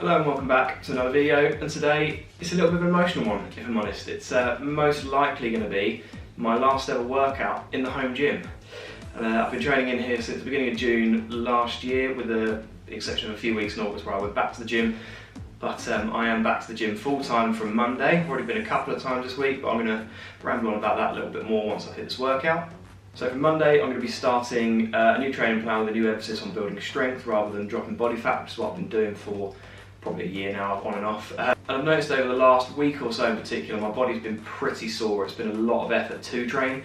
Hello and welcome back to another video, and today it's a little bit of an emotional one, if I'm honest. It's most likely going to be my last ever workout in the home gym. I've been training in here since the beginning of June last year, with the exception of a few weeks in August where I went back to the gym. But I am back to the gym full time from Monday. I've already been a couple of times this week, but I'm going to ramble on about that a little bit more once I hit this workout. So from Monday, I'm going to be starting a new training plan with a new emphasis on building strength rather than dropping body fat, which is what I've been doing for probably a year now, on and off. And I've noticed over the last week or so in particular, my body's been pretty sore. It's been a lot of effort to train.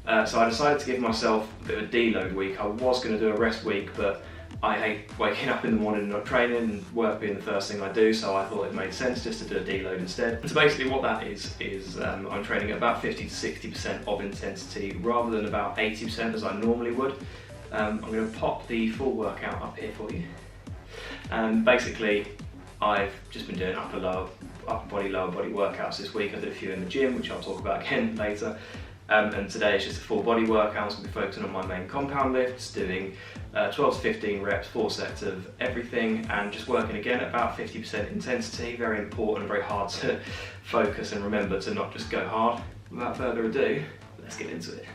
So I decided to give myself a bit of a deload week. I was going to do a rest week, but I hate waking up in the morning and not training, and work being the first thing I do, so I thought it made sense just to do a deload instead. And so basically what that is I'm training at about 50 to 60% of intensity rather than about 80% as I normally would. I'm going to pop the full workout up here for you. And basically I've just been doing upper body, lower body workouts this week. I did a few in the gym, which I'll talk about again later. And today it's just a full body workout. So I'll be focusing on my main compound lifts, doing 12 to 15 reps, 4 sets of everything, and just working again at about 50% intensity. Very important and very hard to focus and remember to not just go hard. Without further ado, let's get into it.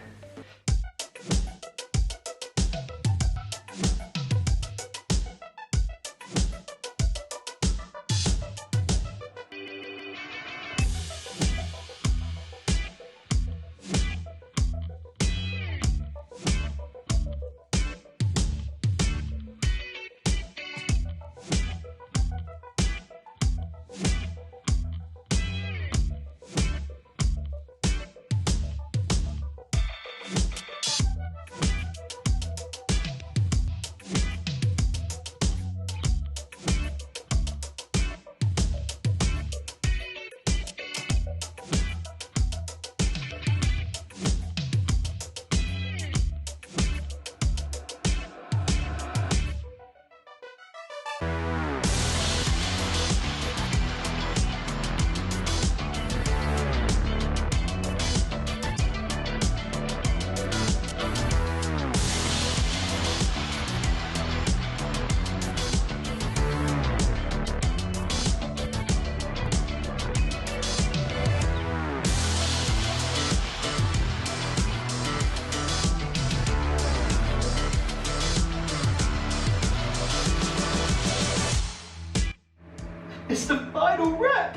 It's the final rep!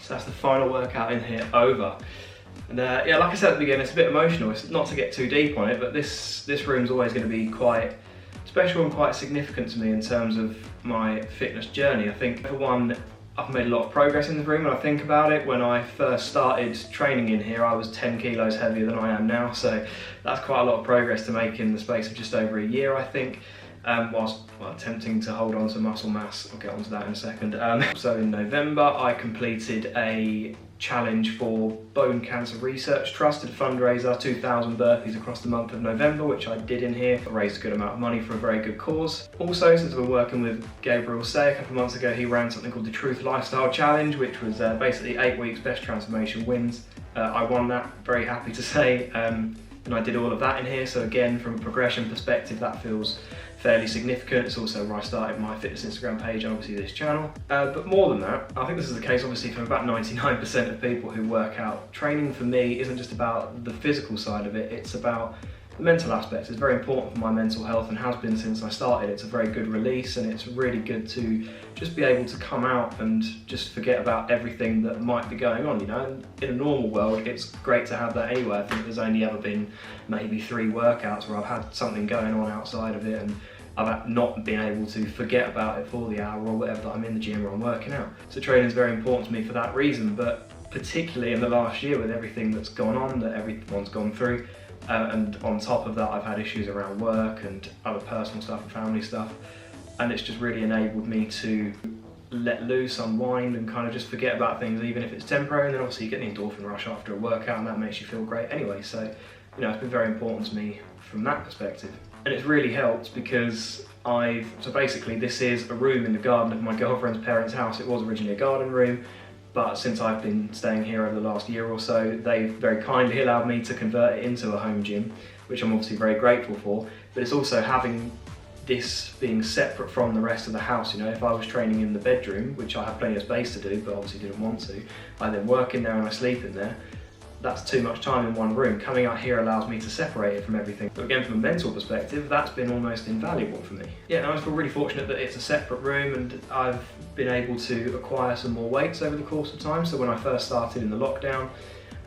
So that's the final workout in here over. And yeah, like I said at the beginning, it's a bit emotional. It's not to get too deep on it, but this room's always going to be quite special and quite significant to me in terms of my fitness journey. I think, for one, I've made a lot of progress in the room when I think about it. When I first started training in here, I was 10 kilos heavier than I am now, so that's quite a lot of progress to make in the space of just over a year, I think, whilst attempting to hold on to muscle mass. I'll get onto that in a second. So in November, I completed a challenge for Bone Cancer Research Trust, a fundraiser, 2,000 burpees across the month of November, which I did in here. I raised a good amount of money for a very good cause. Also, since I've been working with Gabriel Say a couple of months ago, he ran something called the Truth Lifestyle Challenge, which was basically 8 weeks best transformation wins. I won that, very happy to say, and I did all of that in here. So again, from a progression perspective, that feels fairly significant. It's also where I started my fitness Instagram page and obviously this channel. But more than that, I think this is the case obviously for about 99% of people who work out. Training for me isn't just about the physical side of it, it's about the mental aspects. It's very important for my mental health and has been since I started. It's a very good release, and it's really good to just be able to come out and just forget about everything that might be going on, you know. In a normal world, it's great to have that anyway. I think there's only ever been maybe 3 workouts where I've had something going on outside of it, and I've not been able to forget about it for the hour or whatever that I'm in the gym or I'm working out. So training is very important to me for that reason, but particularly in the last year with everything that's gone on, that everyone's gone through, and on top of that I've had issues around work and other personal stuff and family stuff, and it's just really enabled me to let loose, unwind, and kind of just forget about things, even if it's temporary. And then obviously you get the endorphin rush after a workout, and that makes you feel great anyway. So, you know, it's been very important to me from that perspective. And it's really helped because So basically this is a room in the garden of my girlfriend's parents' house. It was originally a garden room, but since I've been staying here over the last year or so, they've very kindly allowed me to convert it into a home gym, which I'm obviously very grateful for. But it's also having this being separate from the rest of the house. You know, if I was training in the bedroom, which I have plenty of space to do, but obviously didn't want to, I then work in there and I sleep in there. That's too much time in one room. Coming out here allows me to separate it from everything. But again, from a mental perspective, that's been almost invaluable for me. Yeah, I feel really fortunate that it's a separate room, and I've been able to acquire some more weights over the course of time. So when I first started in the lockdown,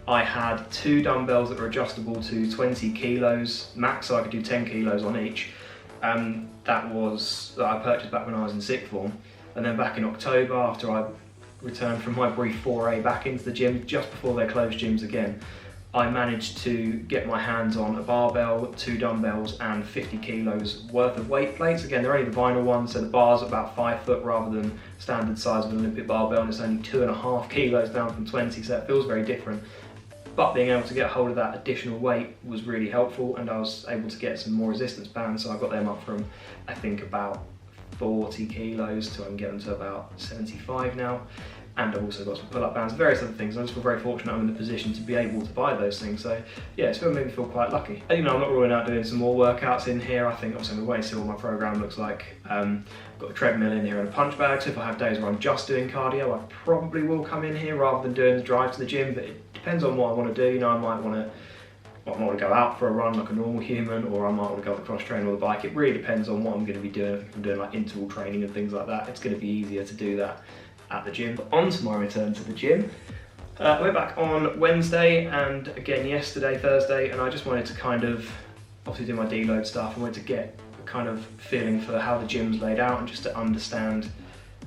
I had 2 dumbbells that were adjustable to 20 kilos max, so I could do 10 kilos on each. That I purchased back when I was in sixth form. And then back in October, after I returned from my brief foray back into the gym, just before they closed gyms again, I managed to get my hands on a barbell, 2 dumbbells and 50 kilos worth of weight plates. Again, they're only the vinyl ones, so the bar's about 5 foot rather than standard size of an Olympic barbell, and it's only 2.5 kilos down from 20, so it feels very different. But being able to get hold of that additional weight was really helpful, and I was able to get some more resistance bands, so I got them up from, I think, about 40 kilos to I can get them to about 75 now. And I've also got some pull-up bands, various other things. I just feel very fortunate I'm in the position to be able to buy those things. So yeah, it's made me feel quite lucky. And, you know, I'm not ruling out doing some more workouts in here. I think obviously I'm going to see what my program looks like. I've got a treadmill in here and a punch bag, so if I have days where I'm just doing cardio, I probably will come in here rather than doing the drive to the gym, but it depends on what I want to do. You know, I might want to go out for a run like a normal human, or I might want to go on the cross trainer or the bike. It really depends on what I'm going to be doing. If I'm doing like interval training and things like that, it's going to be easier to do that at the gym. But on to my return to the gym. I went back on Wednesday and again yesterday, Thursday, and I just wanted to kind of obviously do my deload stuff. I wanted to get a kind of feeling for how the gym's laid out and just to understand,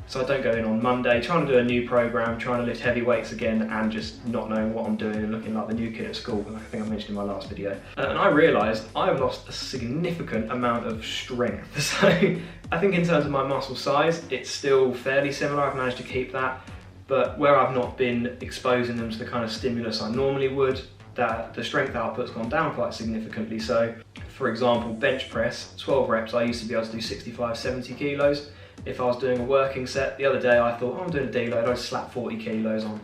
so I don't go in on Monday trying to do a new program, trying to lift heavy weights again and just not knowing what I'm doing and looking like the new kid at school, like I think I mentioned in my last video. And I realised I've lost a significant amount of strength. So I think in terms of my muscle size, it's still fairly similar. I've managed to keep that, but where I've not been exposing them to the kind of stimulus I normally would, that the strength output's gone down quite significantly. So for example, bench press, 12 reps, I used to be able to do 65, 70 kilos. If I was doing a working set, the other day I thought, oh, I'm doing a deload, I'd slap 40 kilos on,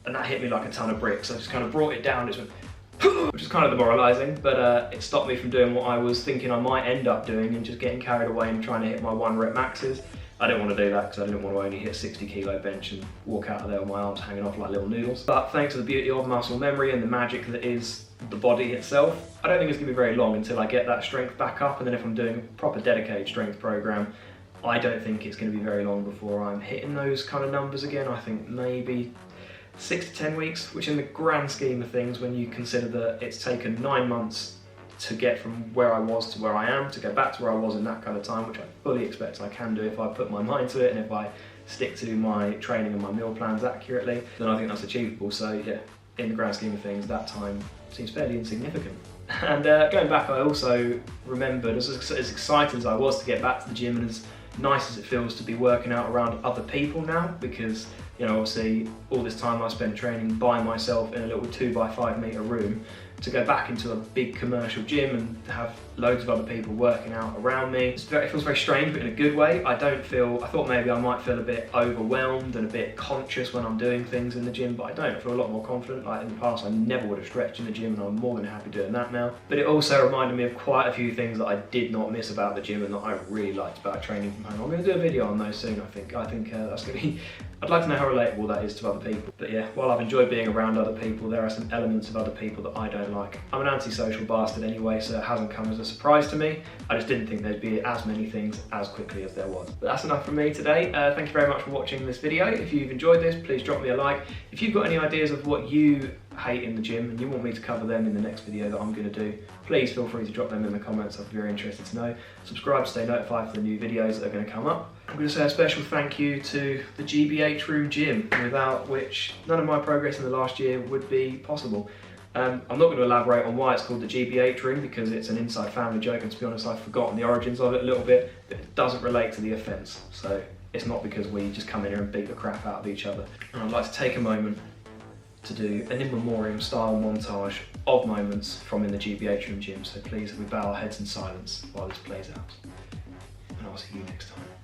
and that hit me like a ton of bricks. I just kind of brought it down, just went, which is kind of demoralising, but it stopped me from doing what I was thinking I might end up doing and just getting carried away and trying to hit my 1 rep maxes. I didn't want to do that because I didn't want to only hit 60 kilo bench and walk out of there with my arms hanging off like little noodles. But thanks to the beauty of muscle memory and the magic that is the body itself, I don't think it's going to be very long until I get that strength back up, and then if I'm doing a proper dedicated strength program, I don't think it's going to be very long before I'm hitting those kind of numbers again. I think maybe 6 to 10 weeks, which in the grand scheme of things, when you consider that it's taken 9 months to get from where I was to where I am, to go back to where I was in that kind of time, which I fully expect I can do if I put my mind to it and if I stick to my training and my meal plans accurately, then I think that's achievable. So yeah, in the grand scheme of things, that time seems fairly insignificant. And going back, I also remembered, as excited as I was to get back to the gym and as nice as it feels to be working out around other people now, because, you know, obviously all this time I spent training by myself in a little 2x5 metre room, to go back into a big commercial gym and have loads of other people working out around me. It feels very strange, but in a good way. I thought maybe I might feel a bit overwhelmed and a bit conscious when I'm doing things in the gym, but I don't. I feel a lot more confident. Like in the past, I never would have stretched in the gym, and I'm more than happy doing that now. But it also reminded me of quite a few things that I did not miss about the gym and that I really liked about training from home. I'm going to do a video on those soon, I think. That's going to be, I'd like to know how relatable that is to other people. But yeah, while I've enjoyed being around other people, there are some elements of other people that I don't like. I'm an antisocial bastard anyway, so it hasn't come as a surprise to me. I just didn't think there'd be as many things as quickly as there was. But that's enough from me today. Thank you very much for watching this video. If you've enjoyed this, please drop me a like. If you've got any ideas of what you hate in the gym and you want me to cover them in the next video that I'm going to do, please feel free to drop them in the comments. I'd be very interested to know. Subscribe to stay notified for the new videos that are going to come up. I'm going to say a special thank you to the GBH Room Gym, without which none of my progress in the last year would be possible. I'm not going to elaborate on why it's called the GBH Room, because it's an inside family joke, and to be honest I've forgotten the origins of it a little bit, but it doesn't relate to the offence, so it's not because we just come in here and beat the crap out of each other. And I'd like to take a moment to do an in memoriam style montage of moments from in the GBH Room Gym, so please we bow our heads in silence while this plays out. and I'll see you next time.